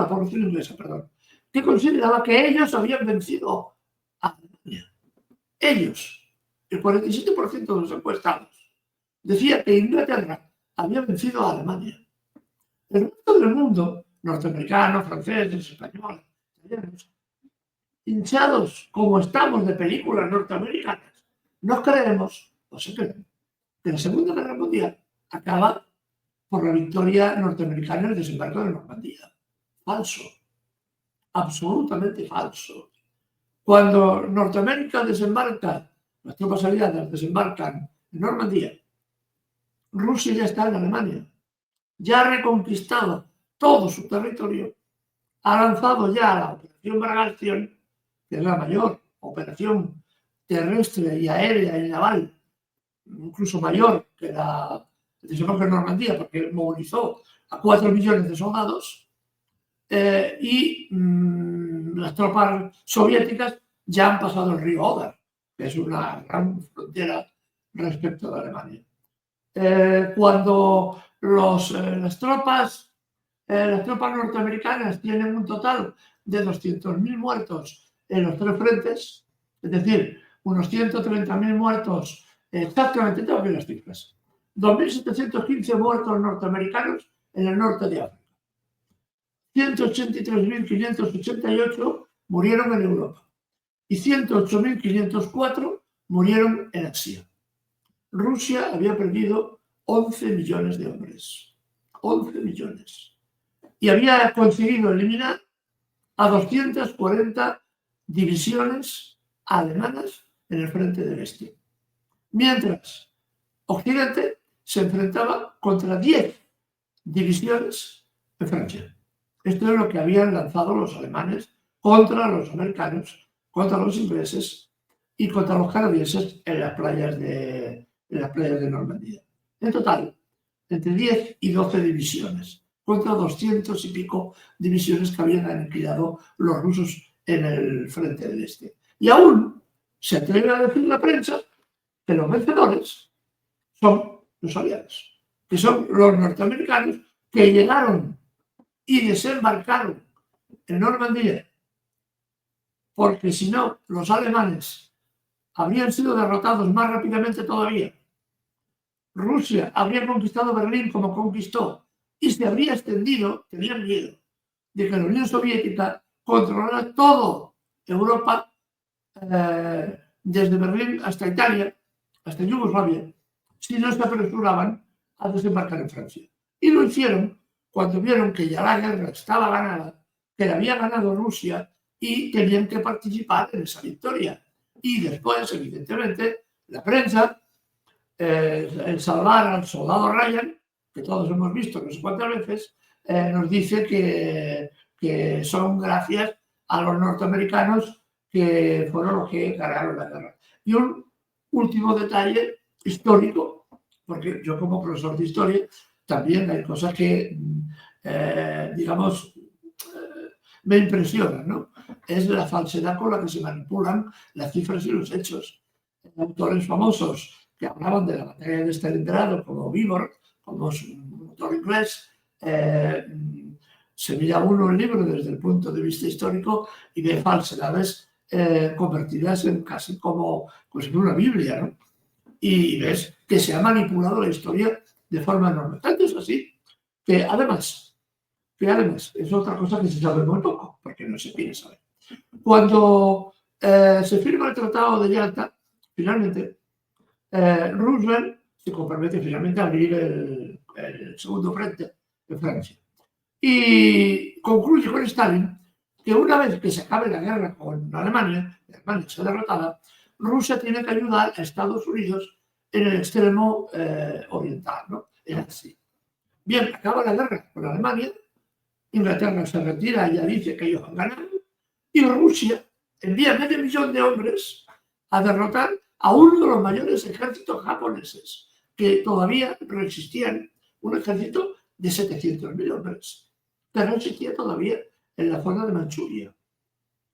población inglesa, perdón, que consideraba que ellos habían vencido a Alemania. Ellos, el 47% de los encuestados, decía que Inglaterra había vencido a Alemania. El resto del mundo, norteamericanos, franceses, españoles, italianos, hinchados como estamos de películas norteamericanas, nos creemos, o se creen, que la Segunda Guerra Mundial acaba por la victoria norteamericana en el desembarco de Normandía. Falso. Absolutamente falso. Cuando Norteamérica desembarca las tropas aliadas desembarcan en Normandía, Rusia ya está en Alemania, ya ha reconquistado todo su territorio, ha lanzado ya la operación Bargation, que es la mayor operación terrestre y aérea y naval, incluso mayor que la desembarco en Normandía, porque movilizó a 4 millones de soldados, y las tropas soviéticas ya han pasado el río Oder, que es una gran frontera respecto de Alemania. Cuando las tropas norteamericanas tienen un total de 200.000 muertos en los 3 frentes, es decir, unos 130.000 muertos, exactamente tengo aquí las cifras, 2.715 muertos norteamericanos en el norte de África, 183.588 murieron en Europa y 108.504 murieron en Asia. Rusia había perdido 11 millones de hombres. 11 millones. Y había conseguido eliminar a 240 divisiones alemanas en el frente del este. Mientras Occidente se enfrentaba contra 10 divisiones en Francia. Esto es lo que habían lanzado los alemanes contra los americanos, contra los ingleses y contra los canadienses en las playas de Normandía. En total, entre 10 y 12 divisiones, contra 200 y pico divisiones que habían aniquilado los rusos en el frente del este. Y aún se atreve a decir la prensa que los vencedores son los aliados, que son los norteamericanos que llegaron y desembarcaron en Normandía, porque si no, los alemanes habrían sido derrotados más rápidamente todavía. Rusia habría conquistado Berlín como conquistó y se habría extendido, tenían miedo de que la Unión Soviética controlara toda Europa, desde Berlín hasta Italia, hasta Yugoslavia, si no se apresuraban a desembarcar en Francia. Y lo hicieron cuando vieron que ya la guerra estaba ganada, que la había ganado Rusia y tenían que participar en esa victoria. Y después, evidentemente, la prensa, el salvar al soldado Ryan, que todos hemos visto no sé cuántas veces, nos dice que son gracias a los norteamericanos que fueron los que ganaron la guerra. Y un último detalle histórico, porque yo como profesor de historia también hay cosas que, digamos, me impresionan, ¿no? Es la falsedad con la que se manipulan las cifras y los hechos. Autores famosos que hablaban de la batalla de Stalingrado, como Vibor, como un autor inglés, se mira uno el libro desde el punto de vista histórico y ve falsedades convertidas en casi como pues, en una Biblia, ¿no? Y ves que se ha manipulado la historia de forma enorme. Tanto es así que además es otra cosa que se sabe muy poco, porque no se quiere saber. Cuando se firma el Tratado de Yalta, finalmente, Roosevelt se compromete finalmente a abrir el segundo frente de Francia. Y concluye con Stalin que una vez que se acabe la guerra con Alemania sea derrotada, Rusia tiene que ayudar a Estados Unidos en el extremo oriental, ¿no? Era así. Bien, acaba la guerra con Alemania, Inglaterra se retira y ya dice que ellos han ganado, y Rusia envía 500.000 de hombres a derrotar a uno de los mayores ejércitos japoneses, que todavía resistían, un ejército de 700.000 hombres, que no existía todavía en la zona de Manchuria.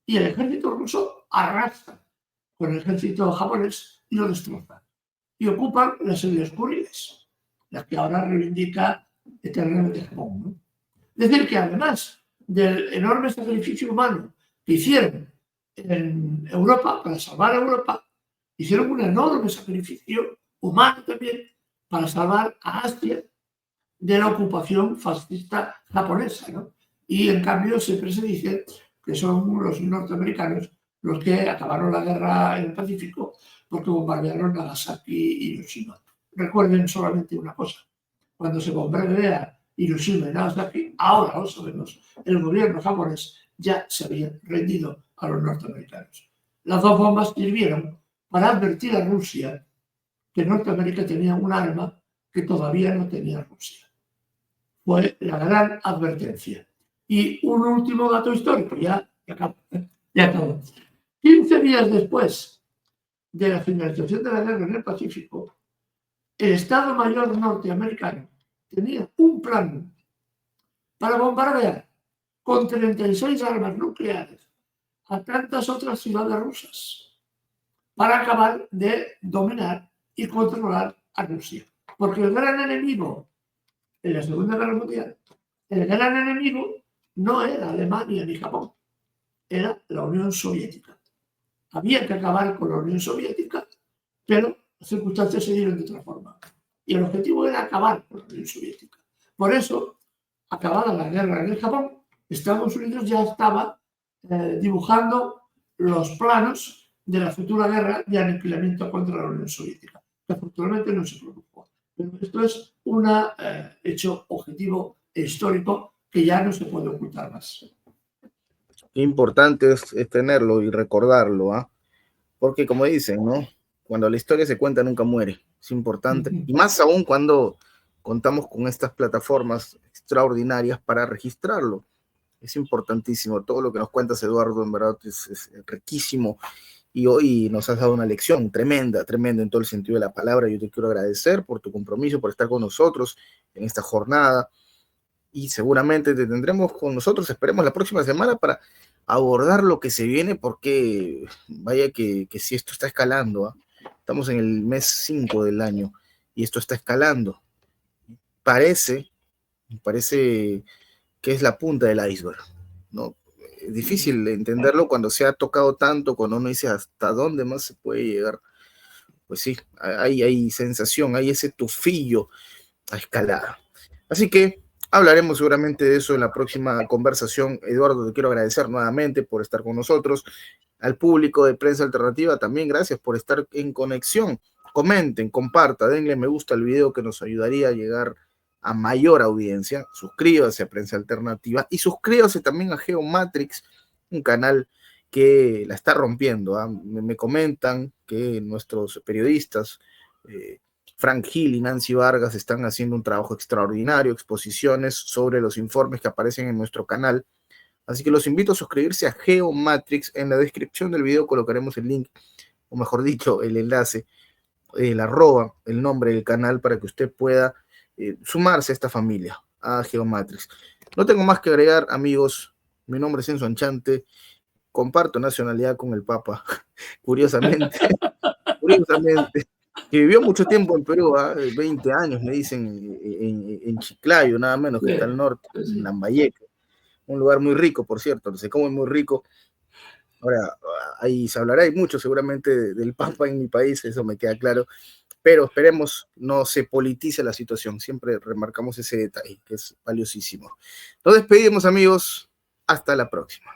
Y el ejército ruso arrasa con el ejército japonés y lo destroza. Y ocupan las Islas Kuriles, las que ahora reivindica eternamente Japón, ¿no? Es decir, que además del enorme sacrificio humano que hicieron en Europa para salvar a Europa, hicieron un enorme sacrificio humano también para salvar a Asia de la ocupación fascista japonesa, ¿no? Y en cambio siempre se dice que son los norteamericanos los que acabaron la guerra en el Pacífico porque bombardearon Nagasaki y Hiroshima. Recuerden solamente una cosa: cuando se bombardea Hiroshima y Nagasaki, ahora lo sabemos, el gobierno japonés ya se había rendido a los norteamericanos. Las dos bombas sirvieron para advertir a Rusia que Norteamérica tenía un arma que todavía no tenía Rusia. Fue la gran advertencia. Y un último dato histórico, ya acabo. 15 días después de la finalización de la guerra en el Pacífico, el Estado Mayor norteamericano tenía un plan para bombardear con 36 armas nucleares a tantas otras ciudades rusas para acabar de dominar y controlar a Rusia. Porque el gran enemigo en la Segunda Guerra Mundial, el gran enemigo no era Alemania ni Japón, era la Unión Soviética. Había que acabar con la Unión Soviética, pero las circunstancias se dieron de otra forma. Y el objetivo era acabar con la Unión Soviética. Por eso, acabada la guerra en el Japón, Estados Unidos ya estaba dibujando los planos de la futura guerra de aniquilamiento contra la Unión Soviética, que afortunadamente no se produjo. Pero esto es un hecho objetivo e histórico que ya no se puede ocultar más. Qué importante es tenerlo y recordarlo, ¿ah? Porque como dicen, ¿no? Cuando la historia se cuenta nunca muere. Es importante. Y más aún cuando contamos con estas plataformas extraordinarias para registrarlo. Es importantísimo. Todo lo que nos cuentas, Eduardo, en verdad es riquísimo. Y hoy nos has dado una lección tremenda, tremenda en todo el sentido de la palabra. Yo te quiero agradecer por tu compromiso, por estar con nosotros en esta jornada. Y seguramente te tendremos con nosotros, esperemos la próxima semana para abordar lo que se viene, porque vaya que si esto está escalando, ¿eh? Estamos en el mes 5 del año y esto está escalando. Parece que es la punta del iceberg, ¿no? Es difícil entenderlo cuando se ha tocado tanto, cuando uno dice hasta dónde más se puede llegar. Pues sí, hay sensación, hay ese tufillo a escalada. Así que hablaremos seguramente de eso en la próxima conversación. Eduardo, te quiero agradecer nuevamente por estar con nosotros. Al público de Prensa Alternativa también gracias por estar en conexión. Comenten, compartan, denle me gusta al video, que nos ayudaría a llegar a mayor audiencia. Suscríbase a Prensa Alternativa y suscríbase también a Geomatrix, un canal que la está rompiendo, ¿eh? Me comentan que nuestros periodistas Frank Hill y Nancy Vargas están haciendo un trabajo extraordinario, exposiciones sobre los informes que aparecen en nuestro canal. Así que los invito a suscribirse a Geomatrix. En la descripción del video colocaremos el link, o mejor dicho, el enlace, el arroba, el nombre del canal, para que usted pueda sumarse a esta familia, a Geomatrix. No tengo más que agregar, amigos. Mi nombre es Enzo Anchante. Comparto nacionalidad con el Papa, curiosamente. Que vivió mucho tiempo en Perú, 20 años, me dicen, en Chiclayo, nada menos, que está al norte, en Lambayeque, un lugar muy rico, por cierto, se come muy rico. Ahora, ahí se hablará y mucho seguramente del Papa en mi país, eso me queda claro, pero esperemos no se politice la situación, siempre remarcamos ese detalle, que es valiosísimo. Nos despedimos, amigos, hasta la próxima.